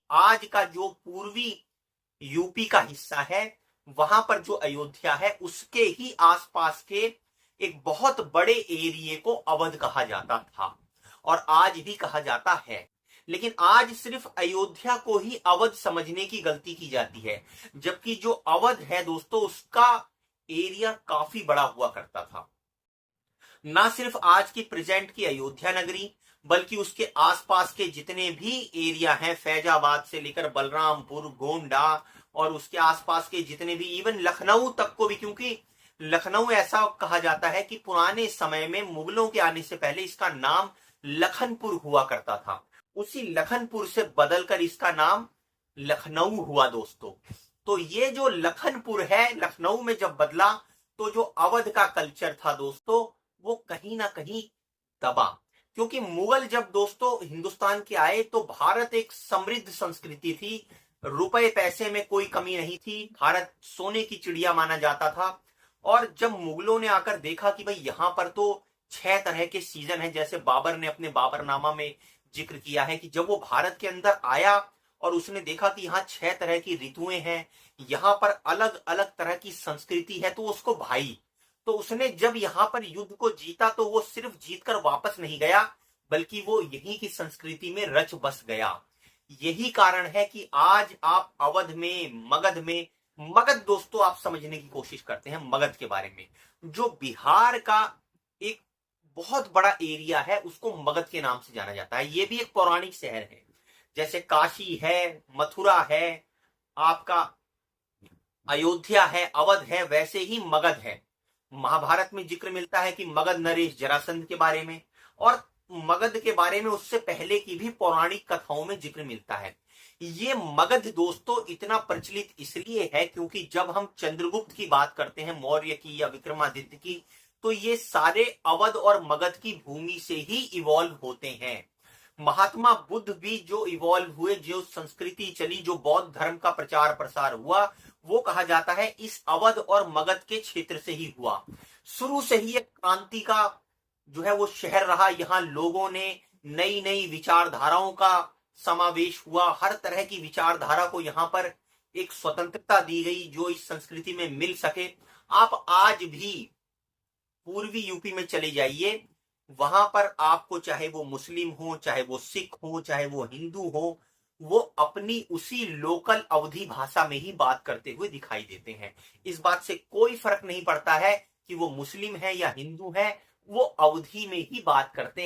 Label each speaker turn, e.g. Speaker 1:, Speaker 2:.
Speaker 1: आज का जो पूर्वी यूपी का हिस्सा है, वहां पर जो अयोध्या है उसके ही आसपास के एक बहुत बड़े एरिए को अवध कहा जाता था और आज भी कहा जाता है। लेकिन आज सिर्फ अयोध्या को ही अवध समझने की गलती की जाती है, जबकि जो अवध है दोस्तों उसका एरिया काफी बड़ा हुआ करता था। ना सिर्फ आज की प्रेजेंट की अयोध्या नगरी, बल्कि उसके आसपास के जितने भी एरिया हैं, फैजाबाद से लेकर बलरामपुर, गोंडा और उसके आसपास के जितने भी, इवन लखनऊ तक को भी, क्योंकि लखनऊ ऐसा कहा जाता है कि पुराने समय में मुगलों के आने से पहले इसका नाम लखनपुर हुआ करता था। उसी लखनपुर से बदलकर इसका नाम लखनऊ हुआ दोस्तों। तो ये जो लखनपुर है, लखनऊ में जब बदला तो जो अवध का कल्चर था दोस्तों वो कहीं ना कहीं दबा। क्योंकि मुगल जब दोस्तों हिंदुस्तान के आए तो भारत एक समृद्ध संस्कृति थी, रुपए पैसे में कोई कमी नहीं थी, भारत सोने की चिड़िया माना जाता था। और जब मुगलों ने आकर देखा कि भाई यहाँ पर तो 6 तरह के सीजन हैं, जैसे बाबर ने अपने बाबरनामा में जिक्र किया है कि जब वो भारत के अंदर आया और उसने देखा कि यहाँ 6 तरह की ऋतुएं हैं, यहाँ पर अलग अलग तरह की संस्कृति है, तो उसको भाई, तो उसने जब यहां पर युद्ध को जीता तो वो सिर्फ जीतकर वापस नहीं गया, बल्कि वो यहीं की संस्कृति में रच बस गया। यही कारण है कि आज आप अवध में, मगध दोस्तों आप समझने की कोशिश करते हैं मगध के बारे में, जो बिहार का एक बहुत बड़ा एरिया है उसको मगध के नाम से जाना जाता है। ये भी एक पौराणिक शहर है, जैसे काशी है, मथुरा है, आपका अयोध्या है, अवध है, वैसे ही मगध है। महाभारत में जिक्र मिलता है कि मगध नरेश जरासंध के बारे में, और मगध के बारे में उससे पहले की भी पौराणिक कथाओं में जिक्र मिलता है। ये मगध दोस्तों इतना प्रचलित इसलिए है क्योंकि जब हम चंद्रगुप्त की बात करते हैं, मौर्य की या विक्रमादित्य की, तो ये सारे अवध और मगध की भूमि से ही इवॉल्व होते हैं। महात्मा बुद्ध भी जो इवॉल्व हुए, जो संस्कृति चली, जो बौद्ध धर्म का प्रचार प्रसार हुआ, वो कहा जाता है इस अवध और मगध के क्षेत्र से ही हुआ। शुरू से ही एक क्रांति का जो है वो शहर रहा। यहाँ लोगों ने नई नई विचारधाराओं का समावेश हुआ, हर तरह की विचारधारा को यहाँ पर एक स्वतंत्रता दी गई जो इस संस्कृति में मिल सके। आप आज भी पूर्वी यूपी में चले जाइए, वहां पर आपको चाहे वो मुस्लिम हो, चाहे वो सिख हो, चाहे वो हिंदू हो, वो अपनी उसी लोकल अवधी भाषा में ही बात करते हुए दिखाई देते हैं। इस बात से कोई फर्क नहीं पड़ता है कि वो मुस्लिम है या हिंदू है, वो अवधी में ही बात करते हैं।